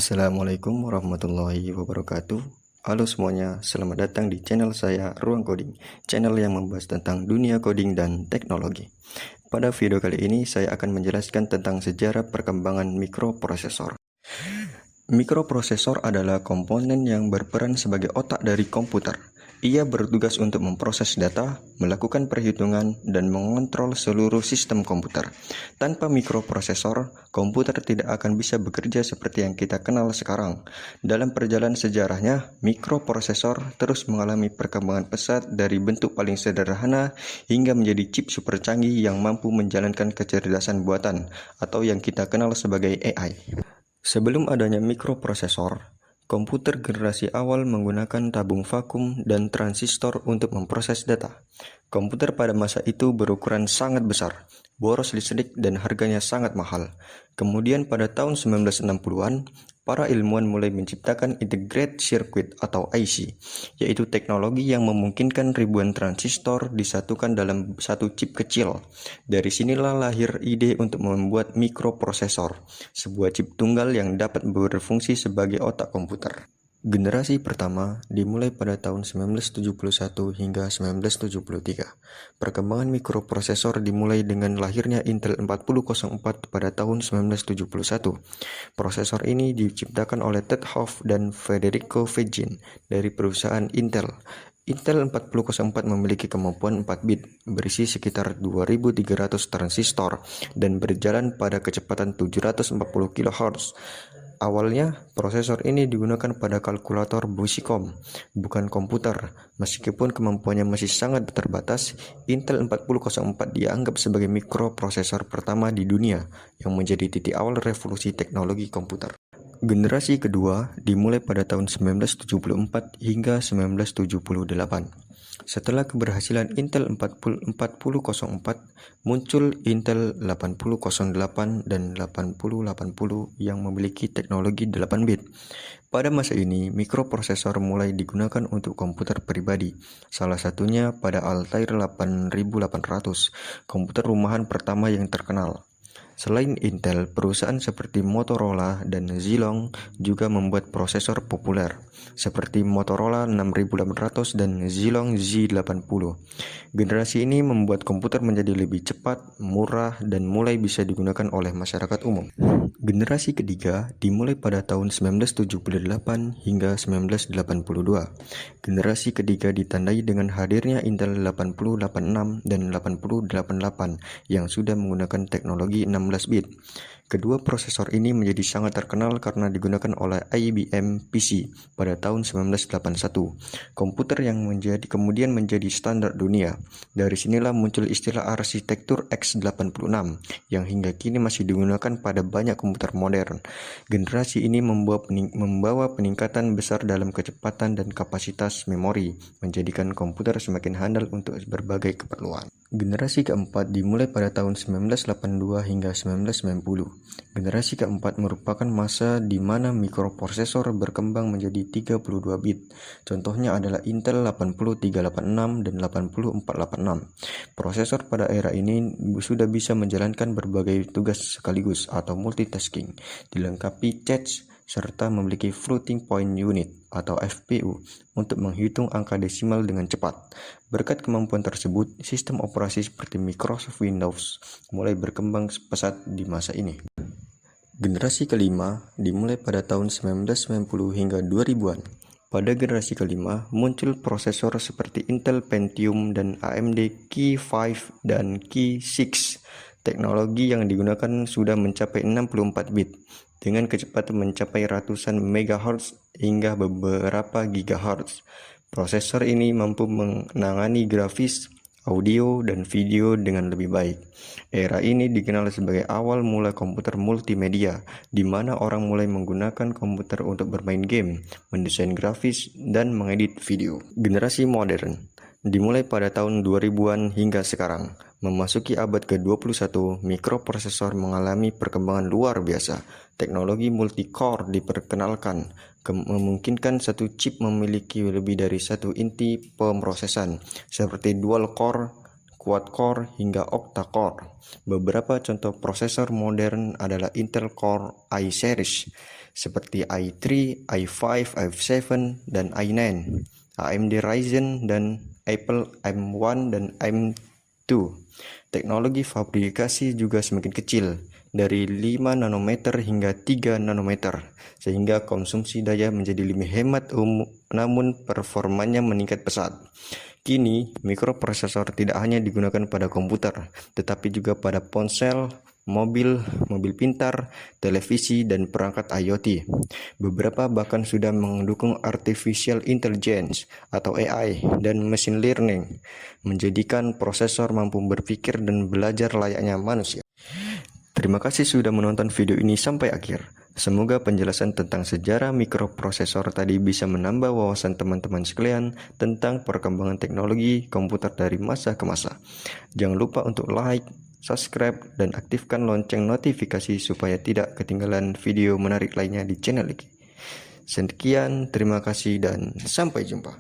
Assalamualaikum warahmatullahi wabarakatuh. Halo semuanya, selamat datang di channel saya Ruang Coding, channel yang membahas tentang dunia coding dan teknologi. Pada video kali ini saya akan menjelaskan tentang sejarah perkembangan mikroprosesor. Mikroprosesor adalah komponen yang berperan sebagai otak dari komputer. Ia bertugas untuk memproses data, melakukan perhitungan, dan mengontrol seluruh sistem komputer. Tanpa mikroprosesor, komputer tidak akan bisa bekerja seperti yang kita kenal sekarang. Dalam perjalanan sejarahnya, mikroprosesor terus mengalami perkembangan pesat dari bentuk paling sederhana hingga menjadi chip super canggih yang mampu menjalankan kecerdasan buatan, atau yang kita kenal sebagai AI. Sebelum adanya mikroprosesor, komputer generasi awal menggunakan tabung vakum dan transistor untuk memproses data. Komputer pada masa itu berukuran sangat besar, boros listrik dan harganya sangat mahal. Kemudian pada tahun 1960-an, para ilmuwan mulai menciptakan integrated circuit atau IC, yaitu teknologi yang memungkinkan ribuan transistor disatukan dalam satu chip kecil. Dari sinilah lahir ide untuk membuat mikroprosesor, sebuah chip tunggal yang dapat berfungsi sebagai otak komputer. Generasi pertama dimulai pada tahun 1971 hingga 1973. Perkembangan mikroprosesor dimulai dengan lahirnya Intel 4004 pada tahun 1971. Prosesor ini diciptakan oleh Ted Hoff dan Federico Faggin dari perusahaan Intel. Intel 4004 memiliki kemampuan 4 bit, berisi sekitar 2300 transistor, dan berjalan pada kecepatan 740 kHz. Awalnya, prosesor ini digunakan pada kalkulator Busicom, bukan komputer. Meskipun kemampuannya masih sangat terbatas, Intel 4004 dianggap sebagai mikroprosesor pertama di dunia yang menjadi titik awal revolusi teknologi komputer. Generasi kedua dimulai pada tahun 1974 hingga 1978. Setelah keberhasilan Intel 4004, muncul Intel 8008 dan 8080 yang memiliki teknologi 8 bit. Pada masa ini, mikroprosesor mulai digunakan untuk komputer pribadi, salah satunya pada Altair 8800, komputer rumahan pertama yang terkenal. Selain Intel, perusahaan seperti Motorola dan Zilong juga membuat prosesor populer, seperti Motorola 6800 dan Zilong Z80. Generasi ini membuat komputer menjadi lebih cepat, murah, dan mulai bisa digunakan oleh masyarakat umum. Generasi ketiga dimulai pada tahun 1978 hingga 1982. Generasi ketiga ditandai dengan hadirnya Intel 8086 dan 8088 yang sudah menggunakan teknologi 16 bit. Kedua prosesor ini menjadi sangat terkenal karena digunakan oleh IBM PC pada tahun 1981. Komputer yang kemudian menjadi standar dunia. Dari sinilah muncul istilah arsitektur x86 yang hingga kini masih digunakan pada banyak komputer modern. Generasi ini membawa peningkatan besar dalam kecepatan dan kapasitas memori, menjadikan komputer semakin handal untuk berbagai keperluan. Generasi keempat dimulai pada tahun 1982 hingga 1990. Generasi keempat merupakan masa di mana mikroprosesor berkembang menjadi 32 bit. Contohnya adalah Intel 8386 dan 8486. Prosesor pada era ini sudah bisa menjalankan berbagai tugas sekaligus atau multitasking, dilengkapi cache serta memiliki floating point unit atau FPU untuk menghitung angka desimal dengan cepat. Berkat kemampuan tersebut, sistem operasi seperti Microsoft Windows mulai berkembang pesat di masa ini. Generasi kelima dimulai pada tahun 1990 hingga 2000-an. Pada generasi kelima, muncul prosesor seperti Intel Pentium dan AMD Ki5 dan Ki6. Teknologi yang digunakan sudah mencapai 64 bit, dengan kecepatan mencapai ratusan megahertz hingga beberapa gigahertz. Prosesor ini mampu menangani grafis, audio, dan video dengan lebih baik. Era ini dikenal sebagai awal mula komputer multimedia, di mana orang mulai menggunakan komputer untuk bermain game, mendesain grafis, dan mengedit video. Generasi modern dimulai pada tahun 2000-an hingga sekarang. Memasuki abad ke-21, mikroprosesor mengalami perkembangan luar biasa. Teknologi multi-core diperkenalkan, memungkinkan satu chip memiliki lebih dari satu inti pemrosesan, seperti dual core, quad core, hingga octa core. Beberapa contoh prosesor modern adalah Intel Core i-Series, seperti i3, i5, i7, dan i9, AMD Ryzen, dan Apple M1 dan M2. Teknologi fabrikasi juga semakin kecil, dari 5 nanometer hingga 3 nanometer, sehingga konsumsi daya menjadi lebih hemat namun performanya meningkat pesat. Kini, mikroprosesor tidak hanya digunakan pada komputer, tetapi juga pada ponsel, mobil pintar, televisi, dan perangkat IoT. Beberapa bahkan sudah mendukung artificial intelligence atau AI dan machine learning, menjadikan prosesor mampu berpikir dan belajar layaknya manusia. Terima kasih sudah menonton video ini sampai akhir. Semoga penjelasan tentang sejarah mikroprosesor tadi bisa menambah wawasan teman-teman sekalian tentang perkembangan teknologi komputer dari masa ke masa. Jangan lupa untuk like, subscribe, dan aktifkan lonceng notifikasi supaya tidak ketinggalan video menarik lainnya di channel ini. Sekian, terima kasih dan sampai jumpa.